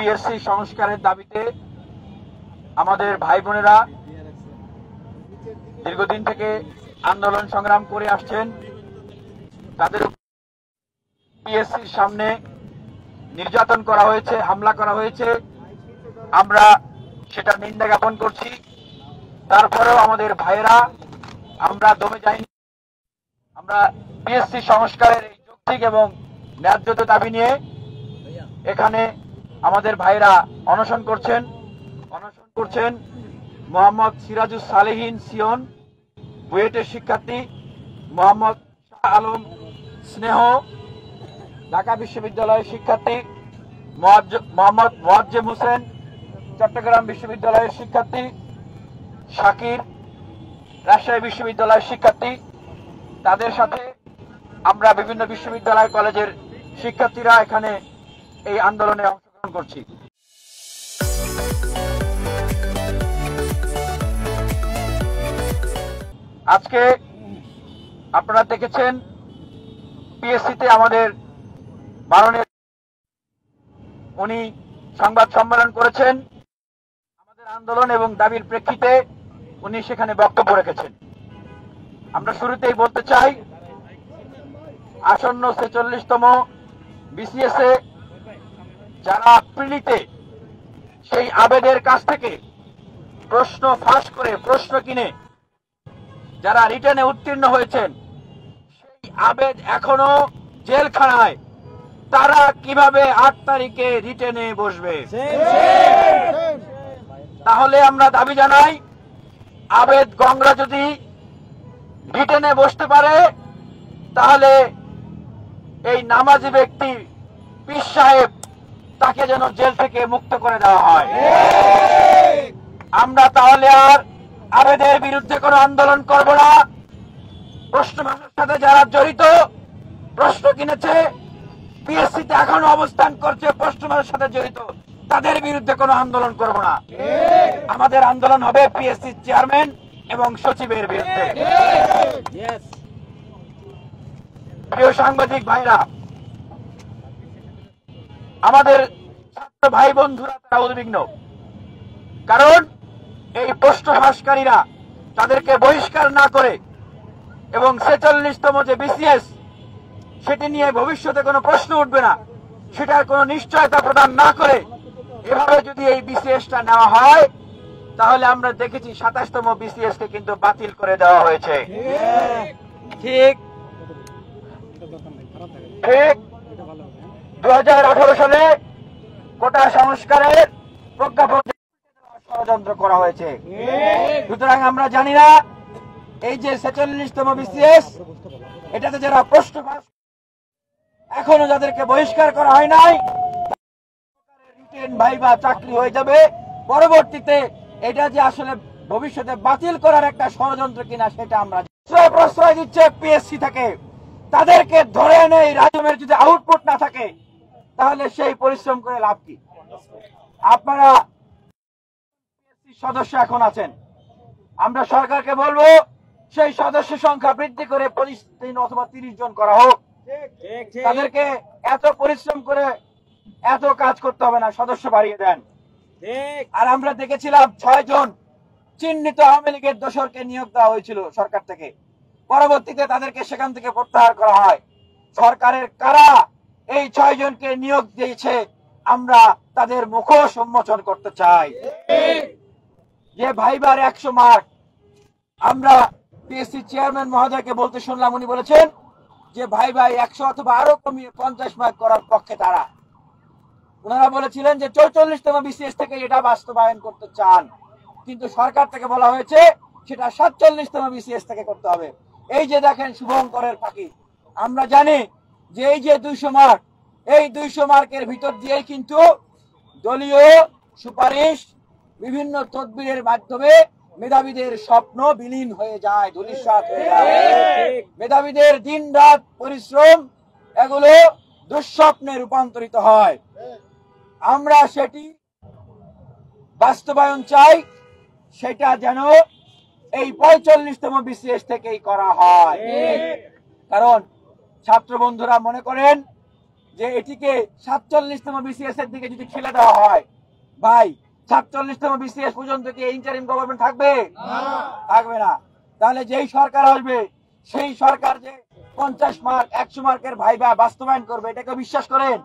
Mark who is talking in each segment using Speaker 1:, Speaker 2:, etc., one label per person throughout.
Speaker 1: PSC সংস্কারের দাবিতে আমাদের ভাই বোনেরা দীর্ঘদিন থেকে আন্দোলন সংগ্রাম করে আসছেন। তাদের পিএসসির সামনে নির্যাতন করা হয়েছে, হামলা করা হয়েছে, আমরা সেটা নিন্দা জ্ঞাপন করছি। তারপরেও আমাদের ভাইয়েরা আমরা দমে যাইনি। আমরা পিএসসি সংস্কারের এই যৌক্তিক এবং ন্যায্য দাবি নিয়ে এখানে আমাদের ভাইরা অনশন করছেন। মোহাম্মদ সিরাজুস সালেহীন সিয়ন বুয়েটের শিক্ষার্থী, মোহাম্মদ শাহ আলম স্নেহ ঢাকা বিশ্ববিদ্যালয়ের শিক্ষার্থী, মোহাম্মদ মোয়াজ্জেম হোসেন চট্টগ্রাম বিশ্ববিদ্যালয়ের শিক্ষার্থী, শাকির রাজশাহী বিশ্ববিদ্যালয়ের শিক্ষার্থী। তাদের সাথে আমরা বিভিন্ন বিশ্ববিদ্যালয় কলেজের শিক্ষার্থীরা এখানে এই আন্দোলনে অংশগ্রহণ করছি। আজকে আপনারা দেখেছেন পিএসসিতে আমাদের মাননীয় উনি সংবাদ সম্মেলন করেছেন। আমাদের আন্দোলন এবং দাবির প্রেক্ষিতে উনি সেখানে বক্তব্য রেখেছেন। আমরা শুরুতেই বলতে চাই, আসন্ন 46তম বিসিএস এ যারা প্রিলিতে সেই আবেদের কাছ থেকে প্রশ্ন ফাঁস করে প্রশ্ন কিনে যারা রিটেনে উত্তীর্ণ হয়েছেন, সেই আবেদ এখনো জেলখানায়, তারা কিভাবে 8 তারিখে রিটেনে বসবে? তাহলে আমরা দাবি জানাই, আবেদ গংরা যদি রিটেনে বসতে পারে, তাহলে এই নামাজি ব্যক্তি পীর সাহেব তাকে যেন জেল থেকে মুক্ত করে দেওয়া হয়। আমরা তাহলে আর আবেদের বিরুদ্ধে কোনো আন্দোলন করব না। প্রশ্ন ফাঁসের সাথে যারা জড়িত, প্রশ্ন কিনেছে, পিএসসিতে এখনো অবস্থান করছে, প্রশ্ন ফাঁসের সাথে জড়িত, তাদের বিরুদ্ধে কোনো আন্দোলন করব না। আমাদের আন্দোলন হবে পিএসসি চেয়ারম্যান এবং সচিবের বিরুদ্ধে। প্রিয় সাংবাদিক ভাইরা, আমাদের ছাত্র ভাই বন্ধুরা তারা উদ্বিগ্ন, কারণ এই প্রশ্ন ফাঁসকারীরা তাদেরকে বহিষ্কার না করে এবং 46তম যে বিসিএস সেটি নিয়ে ভবিষ্যতে কোনো প্রশ্ন উঠবে না, সেটার কোনো নিশ্চয়তা প্রদান না করে এভাবে যদি এই বিসিএসটা নেওয়া হয়, তাহলে আমরা দেখেছি 27তম বিসিএস কে কিন্তু বাতিল করে দেওয়া হয়েছে। ঠিক 2018 সালে কোটা সংস্কারের প্রজ্ঞাপন ষড়যন্ত্র করা হয়েছে। সুতরাং আমরা জানি না এই যে 46তম বিসিএস, এটাতে যারা প্রশ্ন এখনো যাদেরকে বহিষ্কার করা হয় নাই, রিটেন ভাইবা চাকরি হয়ে যাবে। পরবর্তীতে এটা যে আসলে ভবিষ্যতে বাতিল করার একটা ষড়যন্ত্র কিনা সেটা আমরা প্রশ্রয় দিচ্ছে পিএসসি থেকে। তাদেরকে ধরে এনে রাজমের যদি আউটপুট না থাকে, তাহলে সেই পরিশ্রম করে লাভ কি? আপনারা সদস্য এখন আছেন, আমরা সরকারকে বলবো সেই সদস্য সংখ্যা বৃদ্ধি করে 25 অথবা 30 জন করা হোক। তাদেরকে এত পরিশ্রম করে এত কাজ করতে হবে না, সদস্য বাড়িয়ে দেন। আর আমরা দেখেছিলাম 6 জন চিহ্নিত আওয়ামী লীগের দোসরকে নিয়োগ দেওয়া হয়েছিল সরকার থেকে, পরবর্তীতে তাদেরকে সেখান থেকে প্রত্যাহার করা হয়। সরকারের কারা এই 6 জনকে নিয়োগ দিয়েছে, আমরা তাদের মুখোশ উন্মোচন করতে চাই। যে ভাইবার 100 মার্ক, আমরা পিএসসি চেয়ারম্যান মহোদয়কে বলতে শুনলাম, উনি বলেছেন যে ভাই 100 অথবা আরো কমিয়ে 50 মার্ক করার পক্ষে তারা। ওনারা বলেছিলেন যে 44তম বিসিএস থেকে এটা বাস্তবায়ন করতে চান, কিন্তু সরকার থেকে বলা হয়েছে সেটা 47তম বিসিএস থেকে করতে হবে। এই যে দেখেন শুভঙ্করের ফাঁকি। আমরা জানি যে এই যে 200 মার্ক, এই 200 মার্কের ভিতর দিয়েই কিন্তু দলীয় সুপারিশ, বিভিন্ন তদবিরের মাধ্যমে মেধাবীদের স্বপ্ন বিলীন হয়ে যায়, ধূলিসাৎ হয়ে যায়। মেধাবীদের দিন রাত পরিশ্রম এগুলো দুঃস্বপ্নে রূপান্তরিত হয়। আমরা সেটি বাস্তবায়ন চাই, সেটা যেন এই 45তম বিসিএস থেকেই করা হয়। কারণ ছাত্র বন্ধুরা মনে করেন যে এটিকে 47তম বিসিএস এর দিকে যদি ঠেলে দেওয়া হয়, ভাই 47তম বিসিএস পর্যন্ত কি ইন্টারিম গভর্নমেন্ট থাকবে? থাকবে না। তাহলে যেই সরকার আসবে সেই সরকার যে 50 মার্ক 100 মার্কের ভাইবা বাস্তবায়ন করবে, এটা কেউ বিশ্বাস করেন?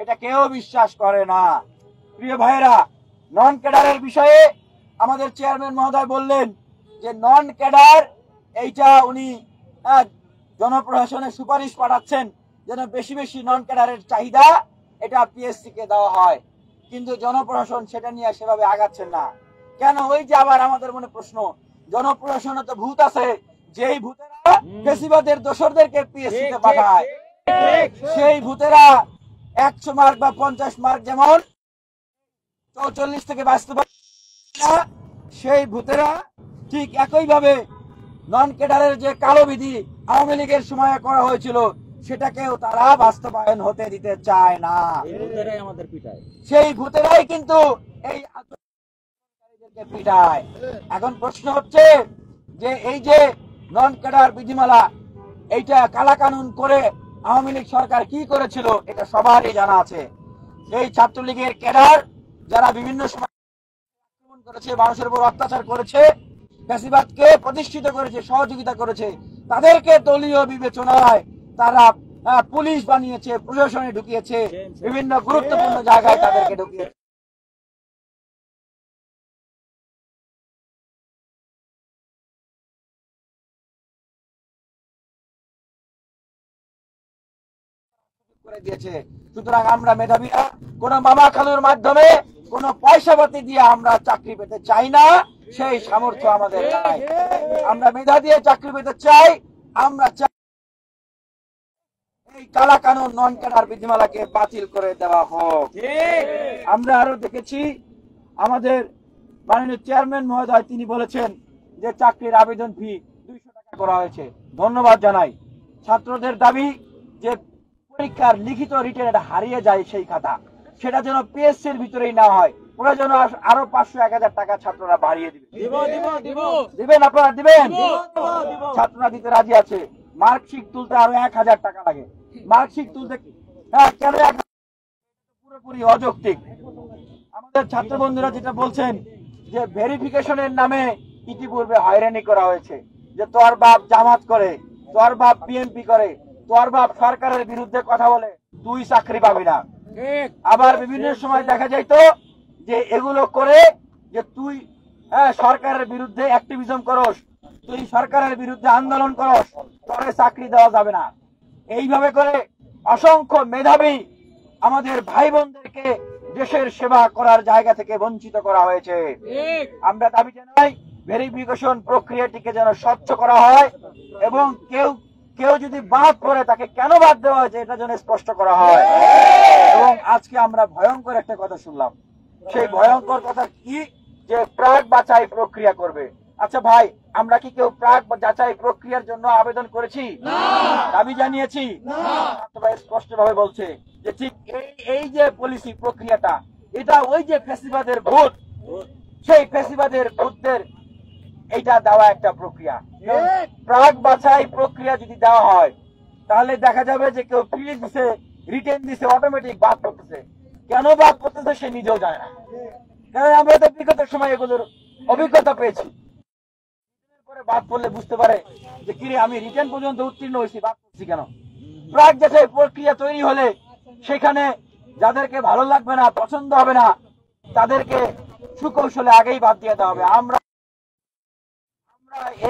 Speaker 1: এটা কেউ বিশ্বাস করে না। প্রিয় ভাইরা, নন ক্যাডারের বিষয়ে আমাদের চেয়ারম্যান মহোদয় বললেন যে নন ক্যাডার এইটা উনি জনপ্রশাসনে সুপারিশ পাঠাচ্ছেন যেন বেশি বেশি নন ক্যাডারের চাহিদা এটা পিএসসি কে দেওয়া হয়, কিন্তু জনপ্রশাসন সেটা নিয়ে সেভাবে আগাচ্ছেন না কেন? ওই যে আবার আমাদের মনে প্রশ্ন, জনপ্রশাসনে তো ভূত আছে, যেই ভূতেরা ফেসিবাদের দোসরদেরকে পিএসসি তে পাঠায়, সেই ভূতেরা 100 মার্ক বা 50 মার্ক যেমন 44 থেকে বাস্তবায়ন, সেই ভূতেরা ঠিক একইভাবে নন ক্যাডারের যে কালো বিধি আওয়ামী লীগের সময় করা হয়েছিল সেটাকেও তারা বাস্তবায়ন হতে দিতে চায় না। সেই ভূতেরাই কিন্তু এই আন্দোলনকারীদেরকে পিটায়। এখন প্রশ্ন হচ্ছে যে এই যে নন ক্যাডার বিধিমালা এইটা কালা কানুন করে আওয়ামী লীগ সরকার কি করেছিল এটা সবারই জানা আছে। এই ছাত্রলীগের ক্যাডার যারা বিভিন্ন সময় আক্রমণ করেছে, মানুষের উপর অত্যাচার করেছে, ফ্যাসিবাদকে প্রতিষ্ঠিত করেছে, সহযোগিতা করেছে, তাদেরকে দলীয় বিবেচনায় তারা পুলিশ বানিয়েছে, প্রশাসনে ঢুকিয়েছে, বিভিন্ন গুরুত্বপূর্ণ জায়গায় তাদেরকে ঢুকিয়েছে। করে দিয়েছে। সুতরাং আমরা মেধাবীরা কোন মামা খালুর মাধ্যমে কোন পয়সাপাতি দিয়ে আমরা চাকরি পেতে চাই না, সেই সামর্থ্য আমাদের নাই। আমরা মেধা দিয়ে চাকরি পেতে চাই। আমরা চাই এই কালা কানুন নন ক্যাডার বিধিমালাকে বাতিল করে দেওয়া হোক। আমরা আরো দেখেছি আমাদের মাননীয় চেয়ারম্যান মহোদয় তিনি বলেছেন যে চাকরির আবেদন ফি 200 টাকা করা হয়েছে। ধন্যবাদ জানাই। ছাত্রদের দাবি যে পরীক্ষার লিখিত রিটেন হারিয়ে যায় সেই খাতা, সেটা যেন পিএসসি এর ভিতরেই না হয়, ওরা যেন আরো 500-1000 টাকা ছাত্ররা বাড়িয়ে দিবে। দিবেন? আপনারা দিবেন? ছাত্ররা দিতে রাজি আছে। মার্কশিট তুলতে আরো 1000 টাকা লাগে। মার্কশিট তুলতে কেন? পুরোপুরি অযৌক্তিক। আমাদের ছাত্র বন্ধুরা যেটা বলছেন যে ভেরিফিকেশনের নামে ইতিপূর্বে হয়রানি করা হয়েছে, যে তোর বাপ জামাত করে, তোর বাপ বিএনপি করে, তোর বাপ সরকারের বিরুদ্ধে কথা বলে, তুই চাকরি পাবি না। আবার বিভিন্ন সময় দেখা যাইতো যে এগুলো করে যে তুই সরকারের বিরুদ্ধে অ্যাক্টিভিজম করস, তুই সরকারের বিরুদ্ধে আন্দোলন করস, তোরে চাকরি দেওয়া যাবে না। এইভাবে করে অসংখ্য মেধাবী আমাদের ভাই বোনদেরকে দেশের সেবা করার জায়গা থেকে বঞ্চিত করা হয়েছে। আমরা দাবি জানাই ভেরিফিকেশন প্রক্রিয়াটিকে যেন স্বচ্ছ করা হয় এবং কেউ যদি বাদ পড়ে তাকে কেন বাদ দেওয়া হয়েছে এটা যেন স্পষ্ট করা হয়। এবং আজকে আমরা ভয়ঙ্কর একটা কথা শুনলাম। সেই ভয়ঙ্কর কথা কি? যে প্রাক বাছাই প্রক্রিয়া করবে। আচ্ছা ভাই, আমরা কি কেউ প্রাক যাচাই প্রক্রিয়ার জন্য আবেদন করেছি? দাবি জানিয়েছি? স্পষ্ট ভাবে বলছে যে ঠিক এই যে পলিসি প্রক্রিয়াটা, এটা ওই যে ফ্যাসিবাদের ভূত, সেই ফ্যাসিবাদের ভূতদের এইটা দেওয়া একটা প্রক্রিয়া। প্রাক বাছাই প্রক্রিয়া যদি দেওয়া হয় তাহলে দেখা যাবে যে কেউ ফিরিয়ে দিছে, রিটেন দিছে, অটোমেটিক বাদ পড়তেছে। কেন বাদ পড়তেছে সে নিজেও জানে না, কারণ আমরা তো বিগত সময় এগুলোর অভিজ্ঞতা পেয়েছি। বাদ পড়লে বুঝতে পারে যে কিরে আমি রিটেন পর্যন্ত উত্তীর্ণ হয়েছি, বাদ পড়ছি কেন। প্রাক যাচাই প্রক্রিয়া তৈরি হলে সেখানে যাদেরকে ভালো লাগবে না, পছন্দ হবে না, তাদেরকে সুকৌশলে আগেই বাদ দিয়ে দেওয়া হবে। আমরা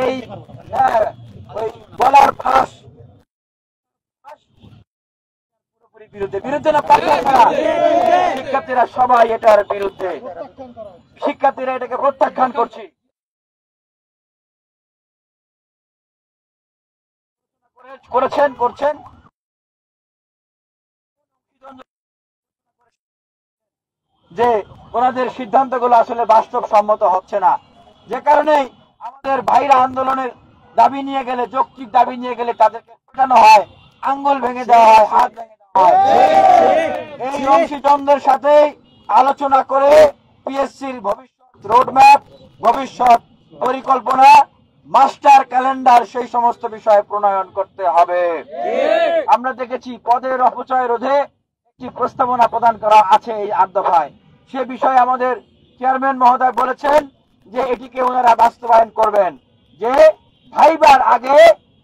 Speaker 1: এই বলার ফাঁস পুরোপুরি বিরুদ্ধে না, শিক্ষার্থীরা সবাই এটার বিরুদ্ধে, শিক্ষার্থীরা এটাকে প্রত্যাখ্যান করছি। করছেন যে ওনাদের সিদ্ধান্তগুলো আসলে বাস্তবসম্মত হচ্ছে না, যে কারণে আমাদের ভাইরা আন্দোলনের দাবি নিয়ে গেলে, যৌক্তিক দাবি নিয়ে গেলে তাদেরকে পেটানো হয়, আঙ্গুল ভেঙে দেওয়া হয়, হাত ভেঙে দেওয়া হয়। এই অংশীদ্বন্দ্বের সাথে আলোচনা করে পিএসসির ভবিষ্যৎ রোডম্যাপ, ভবিষ্যৎ পরিকল্পনা মাস্টার ক্যালেন্ডার সেই সমস্ত বিষয়ে প্রণয়ন করতে হবে। আমরা দেখেছি পদের অপচয় রোধে একটি প্রস্তাবনা প্রদান করা আছে এই 8 দফায়। সে বিষয়ে আমাদের চেয়ারম্যান মহোদয় বলেছেন যে এটিকে ওনারা বাস্তবায়ন করবেন, যে ভাইবার আগে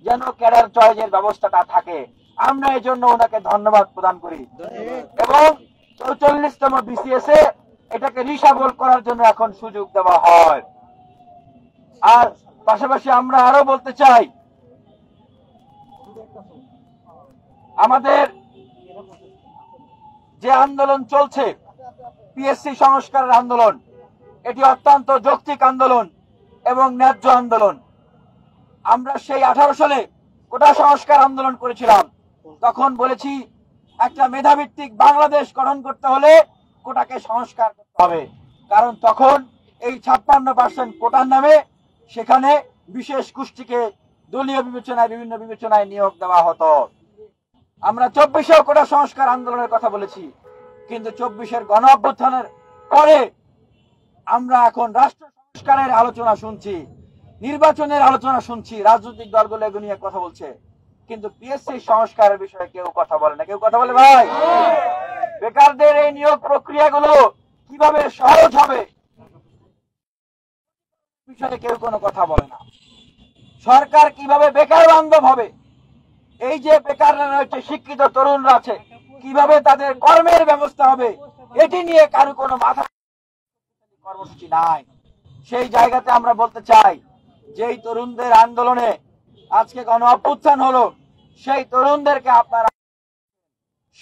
Speaker 1: যেন ক্যাডার চয়েসের ব্যবস্থাটা থাকে। আমরা এই জন্য ওনাকে ধন্যবাদ প্রদান করি এবং 44তম বিসিএস এ এটাকে রিসাবল করার জন্য এখন সুযোগ দেওয়া হয়। আর পাশাপাশি আমরা আরো বলতে চাই, আমাদের যে আন্দোলন চলছে পিএসসি সংস্কারের আন্দোলন, এটি অত্যন্ত যৌক্তিক আন্দোলন এবং ন্যায্য আন্দোলন। আমরা সেই 18 সালে কোটা সংস্কার আন্দোলন করেছিলাম, তখন বলেছি একটা মেধাভিত্তিক বাংলাদেশ গঠন করতে হলে কোটাকে সংস্কার করতে হবে, কারণ তখন এই 56% কোটার নামে সেখানে বিশেষ গোষ্ঠীকে দলীয় বিবেচনায় বিভিন্ন বিবেচনায় নিয়োগ দেওয়া হতো। আমরা 24 কোটা সংস্কার আন্দোলনের কথা বলেছি, কিন্তু 24-এর গণ অভ্যুত্থানের পরে আমরা এখন রাষ্ট্র সংস্কারের আলোচনা শুনছি, নির্বাচনের আলোচনা শুনছি, রাজনৈতিক দলগুলো এগুলো নিয়ে কথা বলছে, কিন্তু পিএসসি সংস্কারের বিষয়ে কেউ কথা বলে না। কেউ কথা বলে ভাই? বেকারদের এই নিয়োগ প্রক্রিয়াগুলো কিভাবে সহজ হবে বিষয়ে কেউ কোনো কথা বলে না। সরকার কিভাবে বেকার বান্ধব হবে, এই যে বেকাররা রয়েছে, শিক্ষিত তরুণরা আছে, কিভাবে তাদের কর্মের ব্যবস্থা হবে, এটি নিয়ে কারো কোনো মাথা কর্মসূচি নাই। সেই জায়গাতে আমরা বলতে চাই, যেই তরুণদের আন্দোলনে আজকে গণ অভ্যুত্থান হলো, সেই তরুণদেরকে আপনারা,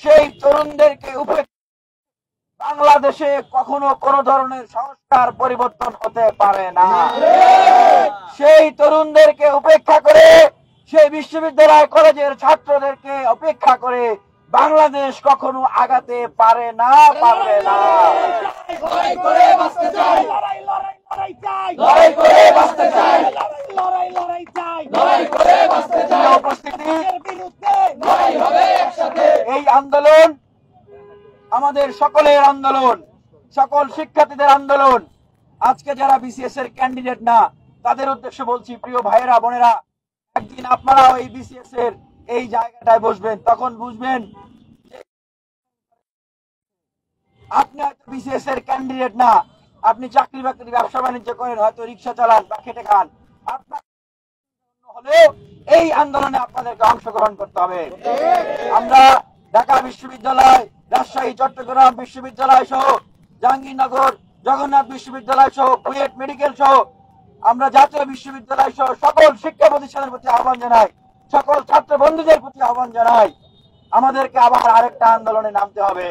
Speaker 1: সেই তরুণদেরকে বাংলাদেশে কখনো কোন ধরনের সংস্কার পরিবর্তন হতে পারে না। সেই তরুণদেরকে উপেক্ষা করে, সেই বিশ্ববিদ্যালয় কলেজের ছাত্রদেরকে উপেক্ষা করে বাংলাদেশ কখনো আগাতে পারে না, পারবে না। এই আন্দোলন আমাদের সকলের আন্দোলন, সকল শিক্ষার্থীদের আন্দোলন। আজকে যারা বিসিএস এর ক্যান্ডিডেট না, তাদের উদ্দেশ্যে বলছি, প্রিয় ভাইয়েরা বোনেরা, একদিন আপনারাও এই বিসিএস এর এই জায়গাটায় বসবেন, তখন বুঝবেন আপনি হয়তো বিসিএস এর ক্যান্ডিডেট না, আপনি চাকরি বাকরি ব্যবসা বাণিজ্য করেন, হয়তো রিক্সা চালান বা খেটে খান, আপনার হলেও এই আন্দোলনে আপনাদেরকে অংশগ্রহণ করতে হবে। আমরা ঢাকা বিশ্ববিদ্যালয়, রাজশাহী, চট্টগ্রাম বিশ্ববিদ্যালয় সহ, জাহাঙ্গীরনগর, জগন্নাথ বিশ্ববিদ্যালয় সহ, বুয়েট মেডিকেল সহ, আমরা জাতীয় বিশ্ববিদ্যালয় সহ সকল শিক্ষা প্রতিষ্ঠানের প্রতি আহ্বান জানাই, সকল ছাত্র বন্ধুদের প্রতি আহ্বান জানাই, আমাদেরকে আবার আরেকটা আন্দোলনে নামতে হবে।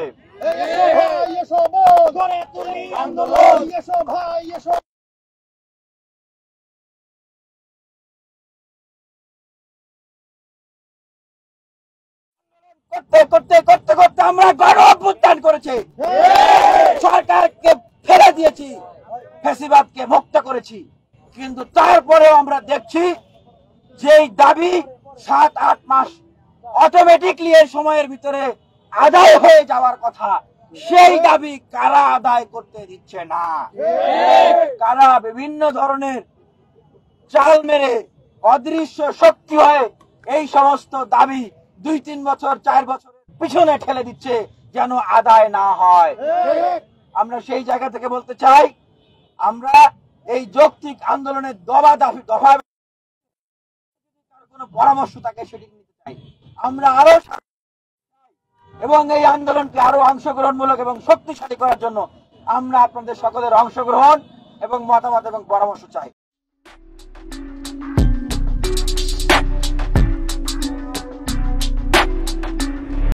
Speaker 1: করতে করতে করতে করতে আমরা গণ অভ্যুত্থান করেছি, সরকারকে ফেলে দিয়েছি, ফ্যাসিবাদকে মুক্ত করেছি, কিন্তু তারপরেও আমরা দেখছি যেই দাবি 7-8 মাস অটোমেটিকলি এই সময়ের ভিতরে আদায় হয়ে যাওয়ার কথা, সেই দাবি কারা আদায় করতে দিচ্ছে না। কারা বিভিন্ন ধরনের চাল মেরে অদৃশ্য শক্তি হয়ে এই সমস্ত দাবি 2-3 বছর 4 বছরের পিছনে ঠেলে দিচ্ছে যেন আদায় না হয়। আমরা সেই জায়গা থেকে বলতে চাই, আমরা এই যৌক্তিক আন্দোলনের দফা কোনো পরামর্শ থাকে সেটি নিতে চাই আমরা আরো, এবং এই আন্দোলনকে আরো অংশগ্রহণমূলক এবং শক্তিশালী করার জন্য আমরা আপনাদের সকলের অংশগ্রহণ এবং মতামত এবং পরামর্শ চাই।